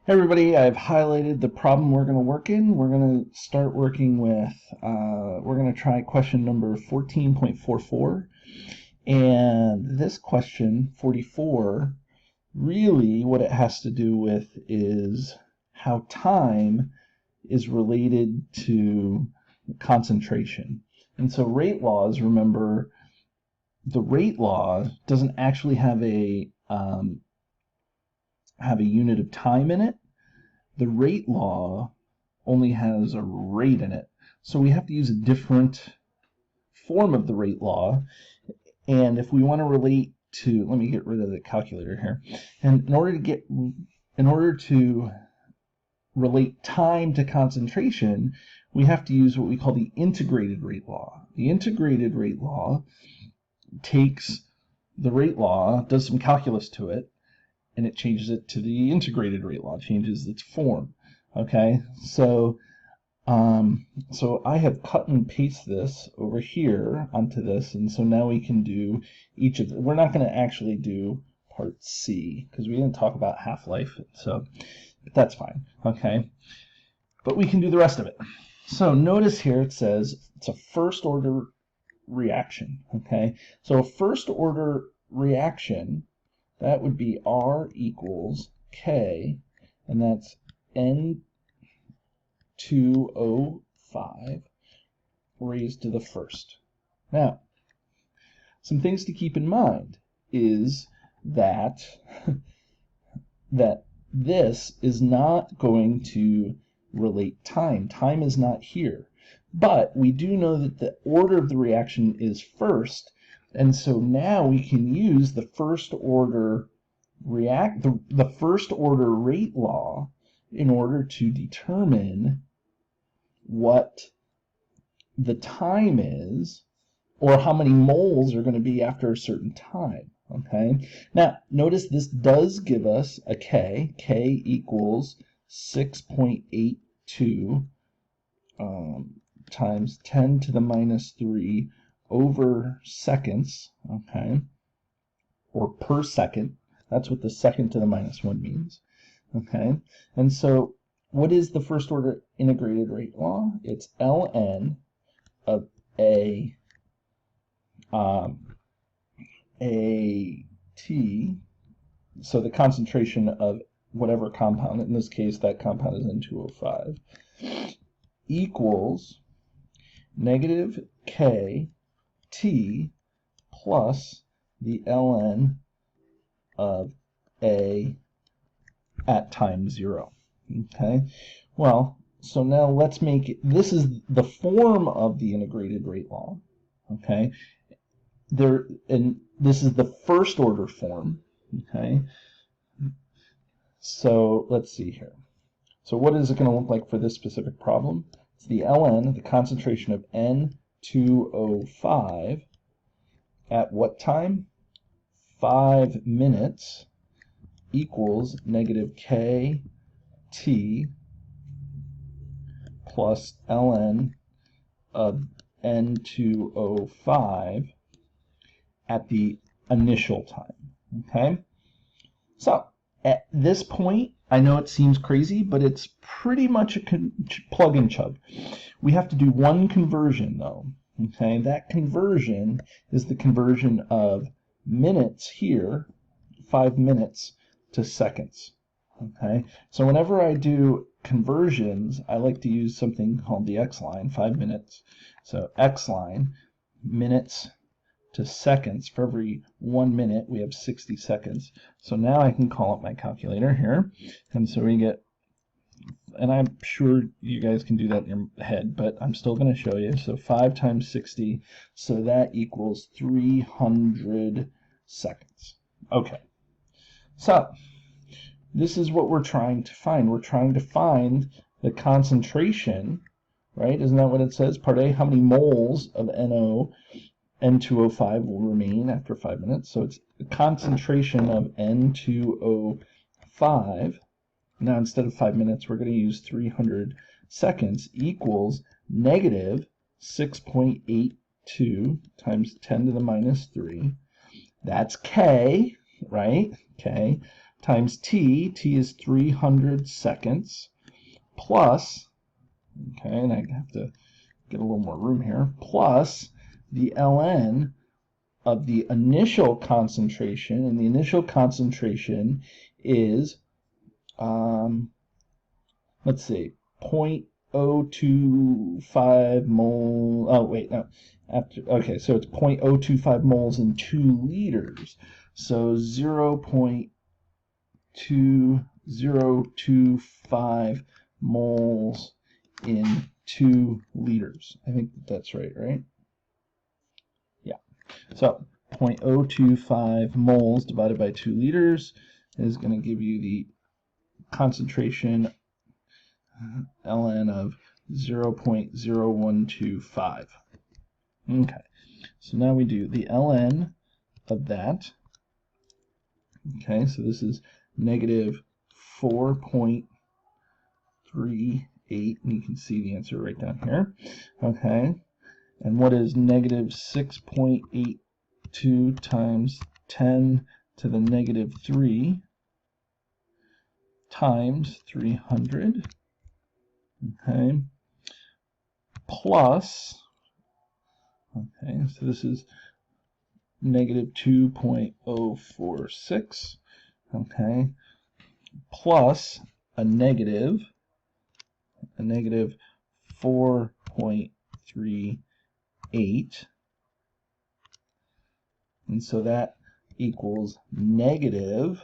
Hey everybody, I've highlighted the problem we're going to work in. We're going to start working with, we're going to try question number 14.44. And this question, 44, really what it has to do with is how time is related to concentration. And so rate laws, remember, the rate law doesn't actually have a unit of time in it. The rate law only has a rate in it. So we have to use a different form of the rate law. And if we want to relate to, let me get rid of the calculator here. And in order to relate time to concentration, we have to use what we call the integrated rate law. The integrated rate law takes the rate law, does some calculus to it, and it changes it to the integrated rate law, changes its form. Okay, so I have cut and paste this over here onto this, and so now we can do each of them. We're not going to actually do part C because we didn't talk about half-life, so but that's fine. Okay, but we can do the rest of it. So notice here it says it's a first order reaction. Okay, so a first order reaction, that would be R equals K, and that's N2O5 raised to the first. Now, some things to keep in mind is that this is not going to relate time. Time is not here. But we do know that the order of the reaction is first, and so now we can use the first order the first order rate law in order to determine what the time is, or how many moles are going to be after a certain time. Okay. Now notice this does give us a K. K equals 6.82 times 10 to the minus 3 over seconds, okay, or per second. That's what the second to the minus 1 means, okay. And so what is the first order integrated rate law? It's ln of a t, so the concentration of whatever compound, in this case that compound is N2O5, equals negative k t plus the ln of a at time 0. Okay, well, so now let's make it, this is the form of the integrated rate law. Okay, and this is the first order form. Okay, so let's see here. So what is it going to look like for this specific problem? It's the ln, the concentration of N2O5 at what time? 5 minutes equals negative k t plus ln of N2O5 at the initial time. Okay, so at this point, I know it seems crazy, but it's pretty much a plug and chug. We have to do one conversion though. Okay, that conversion is the conversion of minutes here, 5 minutes, to seconds. Okay, so whenever I do conversions, I like to use something called the X line, 5 minutes. So X line, minutes to seconds. For every 1 minute, we have 60 seconds. So now I can call up my calculator here, and so we get, and I'm sure you guys can do that in your head, but I'm still going to show you. So 5 times 60, so that equals 300 seconds. Okay, so this is what we're trying to find. We're trying to find the concentration, right? Isn't that what it says? Part A, how many moles of N2O5 will remain after 5 minutes. So it's the concentration of N2O5. Now instead of 5 minutes, we're going to use 300 seconds equals negative 6.82 times 10 to the minus 3. That's K, right? K times t is 300 seconds, plus, okay, and I have to get a little more room here, plus the ln of the initial concentration, and the initial concentration is, let's see, 0.025 moles, oh wait, no, okay, so it's 0.025 moles in 2 liters, so 0.2025 moles in 2 liters. I think that's right? Yeah. So 0.025 moles divided by 2 liters is going to give you the concentration ln of 0.0125. Okay, so now we do the ln of that. Okay, so this is negative 4.38, and you can see the answer right down here. Okay, and what is negative 6.82 times 10 to the negative 3 times 300, okay, plus, okay, so this is negative 2.046, okay, plus a negative 4.38, and so that equals negative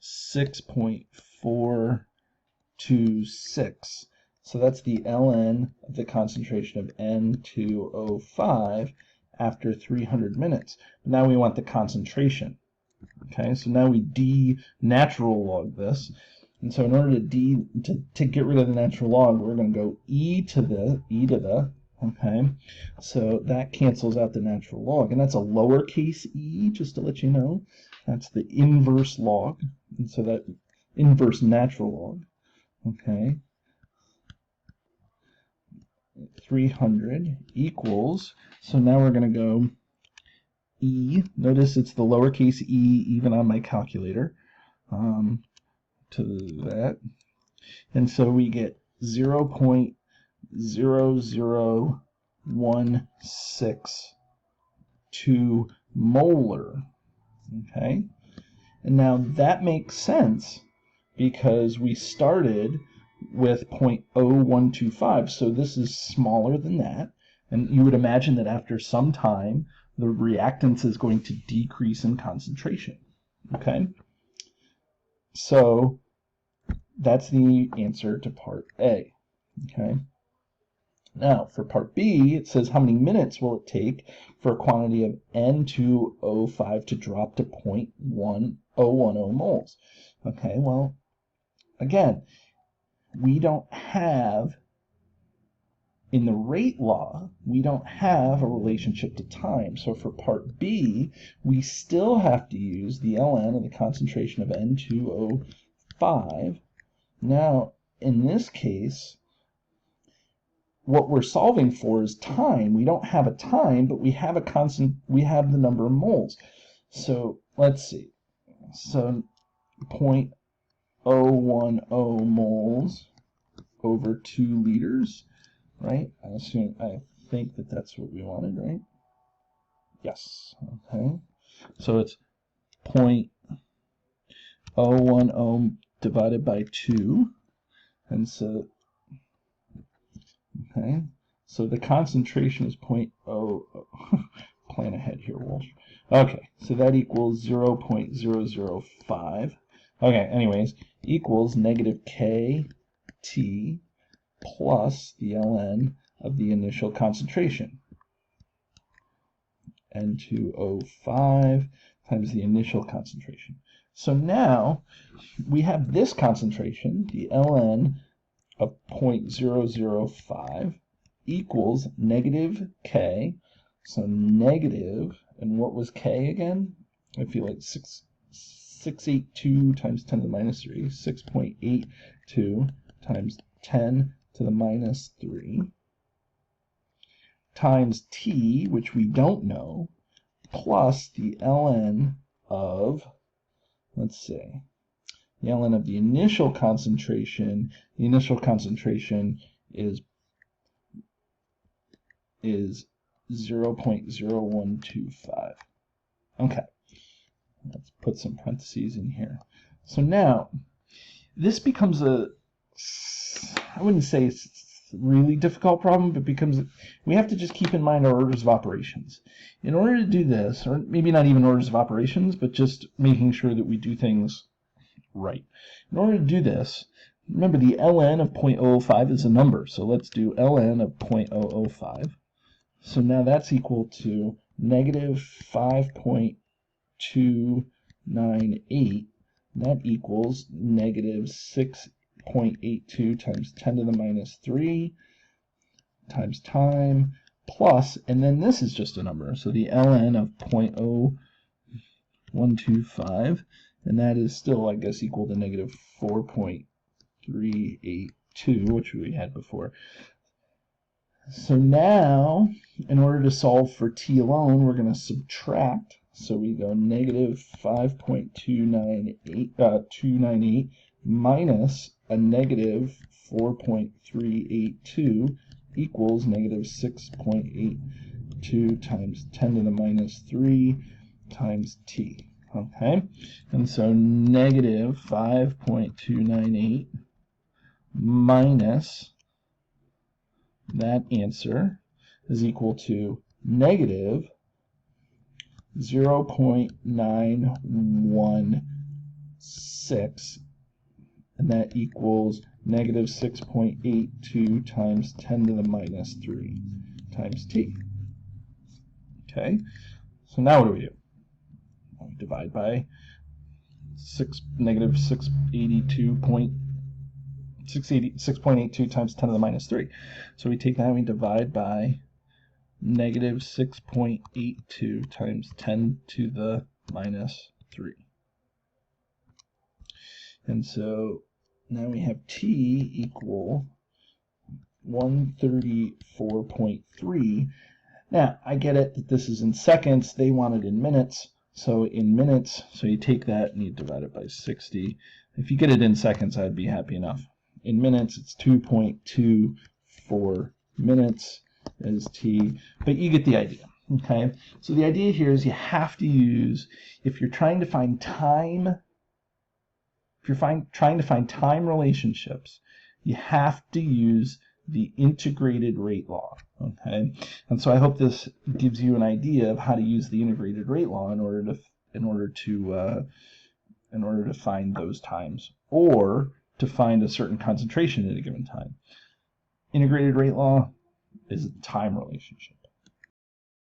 6.426. So that's the ln of the concentration of N2O5 after 300 minutes. But now we want the concentration. Okay, so now we natural log this. And so in order to get rid of the natural log, we're going to go e to the, okay, so that cancels out the natural log. And that's a lowercase e, just to let you know. That's the inverse log. And so that inverse natural log, okay, 300 equals, so now we're going to go e, notice it's the lowercase e even on my calculator, to that, and so we get 0.00162 molar, okay, and now that makes sense because we started with 0.0125, so this is smaller than that, and you would imagine that after some time the reactance is going to decrease in concentration. Okay, so that's the answer to part A. Okay, now for part B, it says how many minutes will it take for a quantity of N2O5 to drop to 0.1010 moles. Okay, well, again, we don't have, in the rate law, we don't have a relationship to time. So for part B, we still have to use the ln of the concentration of N2O5. Now, in this case, what we're solving for is time. We don't have a time, but we have a constant, we have the number of moles. So let's see. So 0.010 moles over 2 liters, right? I think that that's what we wanted, right? Yes. Okay. So it's 0.010 divided by 2, and so, okay, so the concentration is 0.0. Plan ahead here, Walsh. Okay, so that equals 0.005. Okay, anyways, equals negative KT plus the ln of the initial concentration, N2O5 times the initial concentration. So now we have this concentration, the ln of 0.005 equals negative K, so negative, and what was K again? I feel like 682 times 10 to the minus 3, 6.82 times 10 to the minus 3, times T, which we don't know, plus the ln of let's see, the ln of the initial concentration is 0.0125. Okay, let's put some parentheses in here. So now, this becomes I wouldn't say it's a really difficult problem, but we have to just keep in mind our orders of operations. In order to do this, or maybe not even orders of operations, but just making sure that we do things right. In order to do this, remember the ln of 0.005 is a number, so let's do ln of 0.005. So now that's equal to negative 5.298. That equals negative 6.82 times 10 to the minus 3 times time plus, and then this is just a number, so the ln of 0.0125, and that is still, I guess, equal to negative 4.382, which we had before. So now, in order to solve for t alone, we're going to subtract. So we go negative 5.298 minus a negative 4.382 equals negative 6.82 times 10 to the minus 3 times t. Okay, and so negative 5.298 minus that answer is equal to negative 0.916, and that equals negative 6.82 times 10 to the minus 3 times t. Okay, so now what do? We divide by negative 6.82 times 10 to the minus 3. So we take that and we divide by negative 6.82 times 10 to the minus 3. And so now we have t equal 134.3. Now, I get it that this is in seconds. They want it in minutes. So in minutes, so you take that and you divide it by 60. If you get it in seconds, I'd be happy enough. In minutes, it's 2.24 minutes is t, but you get the idea. Okay, so the idea here is you have to use, if you're trying to find time, trying to find time relationships, you have to use the integrated rate law. Okay, and so I hope this gives you an idea of how to use the integrated rate law in order to find those times, or to find a certain concentration at a given time. Integrated rate law is a time relationship.